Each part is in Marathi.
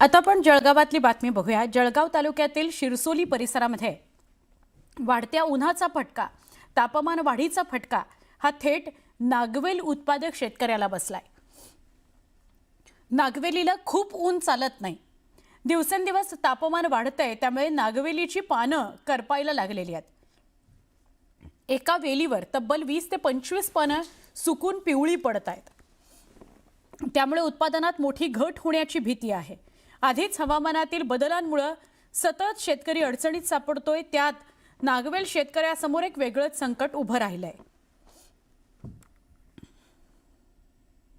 आता आपण जळगावातली बातमी बघूया। जळगाव तालुक्यातील शिरसोली परिसरामध्ये वाढत्या उन्हाचा फटका, तापमान वाढीचा फटका हा थेट नागवेल उत्पादक शेतकऱ्याला बसलाय। नागवेलीला खूप ऊन चालत नाही। दिवसेंदिवस तापमान वाढतंय, त्यामुळे नागवेलीची पानं करपायला लागलेली आहेत। एका वेलीवर तब्बल 20 ते 25 पानं सुकून पिवळी पडत आहेत। त्यामुळे उत्पादनात मोठी घट होण्याची भीती आहे। आधीच हवामानातील बदलांमुळे सतत शेतकरी अडचणीत सापडतोय, त्यात नागवेल शेतकऱ्यासमोर एक वेगळंच संकट उभं राहिलंय।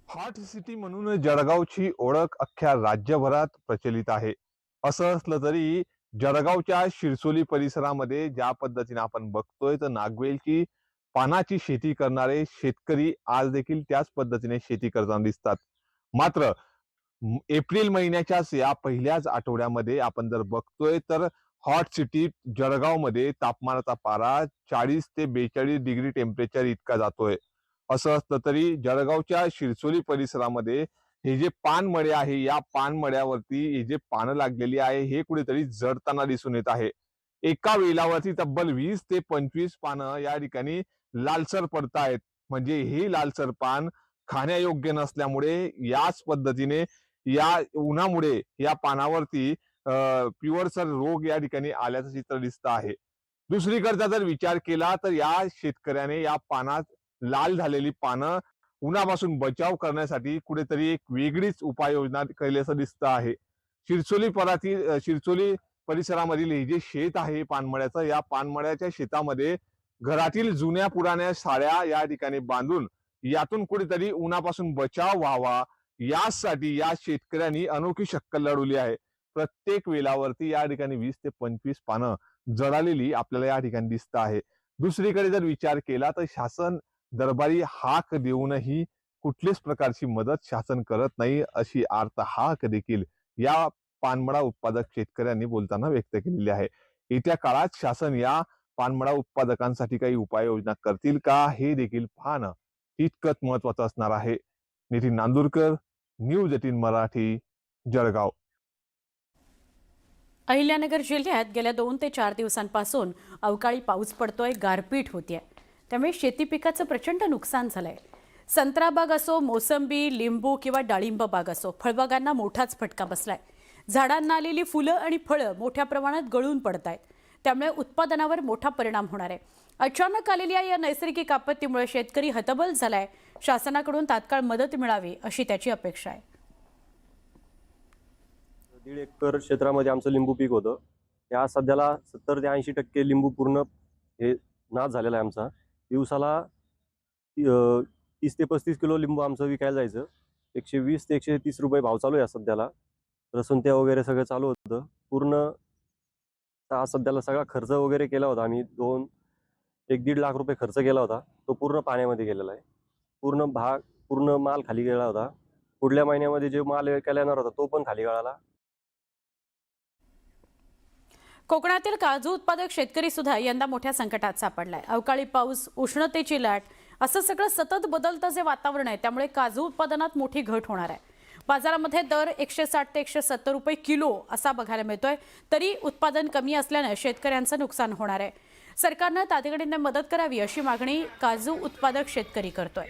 हॉट सिटी म्हणून जळगावची ओळख अख्ख्या राज्यभरात प्रचलित आहे। असं असलं तरी जळगावच्या शिरसोली परिसरामध्ये ज्या पद्धतीने आपण बघतोय तर नागवेलची पानाची शेती करणारे शेतकरी आज देखील त्याच पद्धतीने शेती करताना दिसतात। मात्र एप्रिल महिन्याच्याच या पहिल्याच आठवड्यामध्ये आपण जर बघतोय तर हॉट सिटी जळगावमध्ये तापमानाचा पारा 40 ते 42 डिग्री टेम्परेचर इतका जातोय। असं असलं तरी जळगावच्या शिरसोली परिसरामध्ये हे जे पानमळे आहे, या पानमळ्यावरती हे जे पानं लागलेली आहे हे कुठेतरी जळताना दिसून येत आहे। एका वेलावरती तब्बल 20 ते 25 पानं या ठिकाणी लालसर पडतायत। म्हणजे हे लालसर पान खाण्यायोग्य नसल्यामुळे याच पद्धतीने या उन्हामुळे या पानावरती पिवळसर रोग या ठिकाणी आल्याचं चित्र दिसतं आहे। दुसरीकडचा जर विचार केला तर या शेतकऱ्याने या पानात लाल झालेली पानं उन्हापासून बचाव करण्यासाठी कुठेतरी एक वेगळीच उपाययोजना केल्याचं दिसतं आहे। शिरसोली परिसरामधील हे जे शेत आहे पानमळ्याचं, या पानमळ्याच्या शेतामध्ये घरातील जुन्या पुराण्या साड्या या ठिकाणी बांधून यातून कुठेतरी उन्हापासून बचाव व्हावा यासाठी या शेतकऱ्यांनी अनोखी शक्कल लढवली आहे। प्रत्येक वेलावरती या ठिकाणी 20 ते 25 पानं जळालेली आपल्याला या ठिकाणी दिसत आहे। दुसरीकडे जर विचार केला तर शासन दरबारी हाक देऊनही कुठलीच प्रकारची मदत शासन करत नाही, अशी आर्त हाक देखील या पानमळा उत्पादक शेतकऱ्यांनी बोलताना व्यक्त केलेली आहे। येत्या काळात शासन या पानमळा उत्पादकांसाठी काही उपाययोजना करतील का, हे देखील पाहणं तितकंच महत्वाचं असणार आहे। नितीन नांदुरकर, न्यूज 18 मराठी, जळगाव। अहिल्यानगर जिल्ह्यात गेल्या 2 ते 4 दिवसांपासून अवकाळी पाऊस पडतोय, गारपीट होतीये। त्यामुळे शेती पिकाचं प्रचंड नुकसान झालंय। संत्रा बाग असो, मोसंबी, लिंबू किंवा डाळिंब बाग असो, फळबागांना मोठाच फटका बसलाय। झाडांना आलेली फुलं आणि फळं मोठ्या प्रमाणात गळून पडत आहेत। त्यामुळे उत्पादनावर मोठा परिणाम होणार आहे। अचानक आलेल्या या नैसर्गिक आपत्तीमुळे शेतकरी हतबल झालाय। शासनाकडून तात्काळ मदत मिळावी अशी त्याची अपेक्षा आहे। 1.5 एकर क्षेत्रामध्ये आमचं लिंबू पीक होतं। या सध्याला 70 ते 80% लिंबू पूर्ण हे नाश झालेला आहे आमचा। दिवसाला 30 ते 35 किलो लिंबू आमचं विकायला जायचं। 120 ते 130 रुपये भाव चालू आहे सध्याला। रसुनत्या वगैरे सगळं चालू होतं। पूर्ण सध्याला सगळा खर्च वगैरे केला होता आम्ही 1-1.5 लाख रुपये खर्च केला होता, तो पूर्ण पाण्यामध्ये गेलेला आहे। पूर्ण माल खाली गेला होता। पुढल्या महिन्यामध्ये जे माल विकायला येणार होता तो पण खाली गळाला। कोकणातील काजू उत्पादक शेतकरी सुद्धा यंदा मोठ्या संकटात सापडलाय। अवकाळी पाऊस, उष्णतेची लाट असं सगळं सतत बदलतं जे वातावरण आहे, त्यामुळे काजू उत्पादनात मोठी घट होणार आहे। बाजारामध्ये दर 160 ते 170 रुपये किलो असा बघायला मिळतोय। तरी उत्पादन कमी असल्याने शेतकऱ्यांचं नुकसान होणार आहे। सरकारनं तातडीने मदत करावी अशी मागणी काजू उत्पादक शेतकरी करतोय।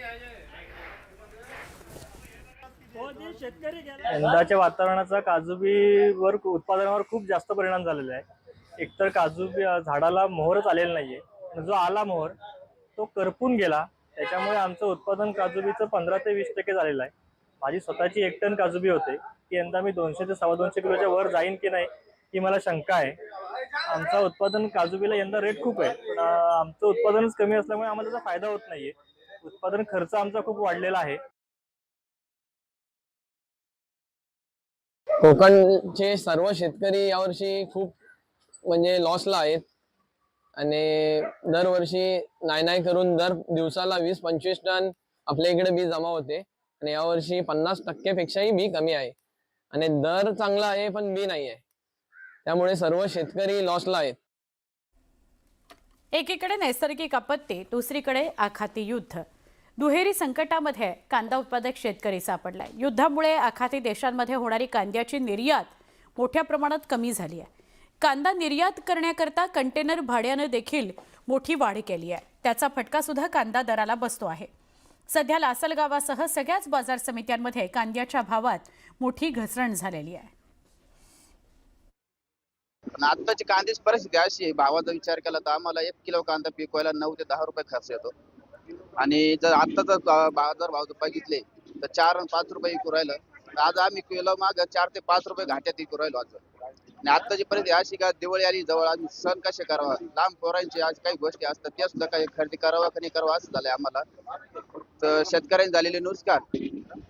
यंदाच्या वातावरणाचा काजू बीवर उत्पादनावर खूप जास्त परिणाम झालेला आहे। एकतर काजू झाडाला मोहरच आलेला नाहीये, जो आला मोहर तो करपून गेला। त्याच्यामुळे आमचं उत्पादन काजू बीचं 15 ते 20% झालेलं आहे। माझी स्वतःची 1 टन काजू बी होते, की यंदा मी 200 ते 250 किलोच्या वर जाईन की नाही ही मला शंका आहे। आमचं उत्पादन काजू बीला यंदा रेट खूप आहे, पण आमचं उत्पादनच कमी असल्यामुळे आम्हाला त्याचा फायदा होत नाहीये। उत्पादन खर्च आमचा खूप वाढलेला आहे। कोकणचे सर्व शेतकरी यावर्षी खूप म्हणजे लॉसला आहेत आणि दरवर्षी नाही करून दर दिवसाला 20-25 टन आपल्या इकडे बी जमा होते आणि यावर्षी 50% पेक्षाही बी कमी आहे आणि दर चांगला आहे पण बी नाही आहे, त्यामुळे सर्व शेतकरी लॉसला आहेत। एकीकडे नैसर्गिक आपत्ती, दुसरीकडे आखाती युद्ध, दुहेरी संकटामध्ये कांदा उत्पादक शेतकरी सापडलाय। युद्धामुळे आखाती देशांमध्ये होणारी कांद्याची निर्यात मोठ्या प्रमाणात कमी झाली आहे. कांदा निर्यात करण्याकरता कंटेनर भाड्यानं देखील मोठी वाढ केली आहे. त्याचा फटका सुद्धा कांदा दराला बसतो आहे. सध्या लासलगावासह सगळ्याच बाजार समित्यांमध्ये कांद्याच्या भावात मोठी घसरण झालेली आहे. आत्ताची कांद्याची परिस्थिती अशी आहे, भावाचा विचार केला तर आम्हाला 1 किलो कांदा पिकवायला 9 ते 10 रुपये खर्च येतो. आणि जर आत्ताचा बाजार भाव जर बघितले तर 4 आणि 5 रुपये विकू राहिलं. आज आम्ही किलो माग 4 ते 5 रुपये घाट्यात विकू राहिलो आज. आणि आत्ताची परिस्थिती अशी का दिवाळी आली जवळ, आम्ही सण कसे करावा, लांब पोरांची आज काही गोष्टी असतात त्या सुद्धा काही खरेदी करावा का नाही करावा असं झालंय आम्हाला. तर शेतकऱ्यांनी झालेले नुकसान,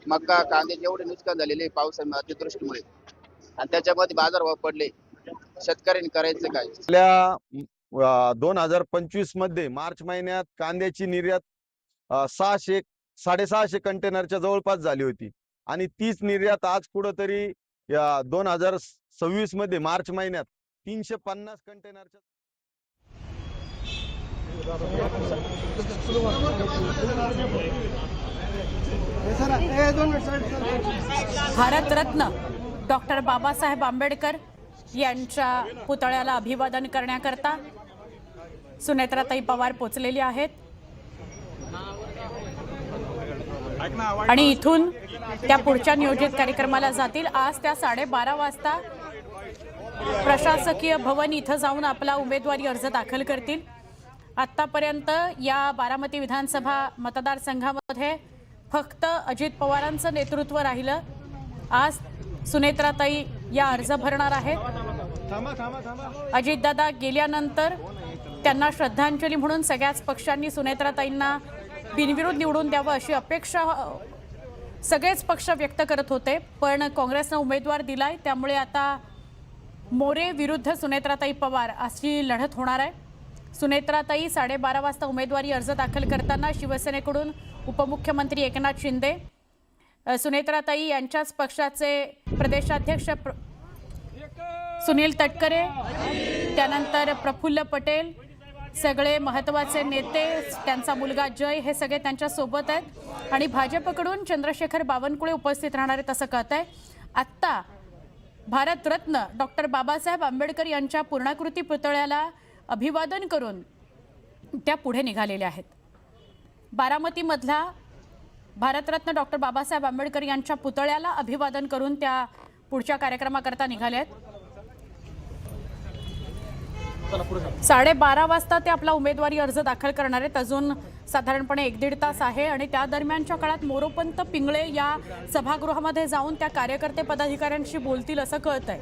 मका कांद्याचे एवढे नुकसान झालेले पावसामुळे अतिवृष्टीमुळे, आणि त्याच्यामध्ये बाजारभाव पडले. शेतकऱ्यांनी करायचं काय? आपल्या 2025 मध्ये मार्च महिन्यात कांद्याची निर्यात 600-650 कंटेनरच्या जवळपास झाली होती. आणि तीच निर्यात आज कुठंतरी 2026 मध्ये मार्च महिन्यात 350 कंटेनरच्या. भारतरत्न डॉक्टर बाबासाहेब आंबेडकर यांच्या पुतळ्याला अभिवादन करण्याकरता सुनेत्राताई पवार पोचलेली आहेत. आणि इथून त्या पुढच्या नियोजित कार्यक्रमाला जातील. आज त्या 12:30 वाजता प्रशासकीय भवन इथं जाऊन आपला उमेदवारी अर्ज दाखल करतील. आत्तापर्यंत या बारामती विधानसभा मतदारसंघामध्ये फक्त अजित पवारांचं नेतृत्व राहिलं. आज सुनेत्राताई या अर्ज भरणार आहेत. अजितदादा गेल्यानंतर त्यांना श्रद्धांजली म्हणून सगळ्याच पक्षांनी सुनेत्राताईंना बिनविरोध निवडून द्यावं अशी अपेक्षा सगळेच पक्ष व्यक्त करत होते. पण काँग्रेसनं उमेदवार दिलाय, त्यामुळे आता मोरे विरुद्ध सुनेत्राताई पवार अशी लढत होणार आहे. सुनेत्राताई 12:30 वाजता उमेदवारी अर्ज दाखल करताना शिवसेनेकडून उपमुख्यमंत्री एकनाथ शिंदे, सुनेत्राताई यांच्याच पक्षाचे प्रदेशाध्यक्ष सुनील तटकरे, त्यानंतर प्रफुल्ल पटेल, सगळे महत्त्वाचे नेते, त्यांचा मुलगा जय, हे सगळे त्यांच्या सोबत आहेत. आणि भाजपकडून चंद्रशेखर बावनकुळे उपस्थित राहणार आहेत असं कळत आहे. आत्ता भारतरत्न डॉक्टर बाबासाहेब आंबेडकर यांच्या पूर्णाकृती पुतळ्याला अभिवादन करून त्या पुढे निघालेल्या आहेत. बारामतीमधला भारतरत्न डॉक्टर बाबासाहेब आंबेडकर यांच्या पुतळ्याला अभिवादन करून त्या पुढच्या कार्यक्रमाकरता निघाले आहेत. 12:30 वाजता ते आपला उमेदवारी अर्ज दाखल करणार आहेत. अजून साधारणपणे 1-1.5 तास आहे. आणि त्या दरम्यानच्या काळात मोरोपंत पिंगळे या सभागृहामध्ये जाऊन त्या कार्यकर्ते पदाधिकाऱ्यांशी बोलतील असं कळत आहे.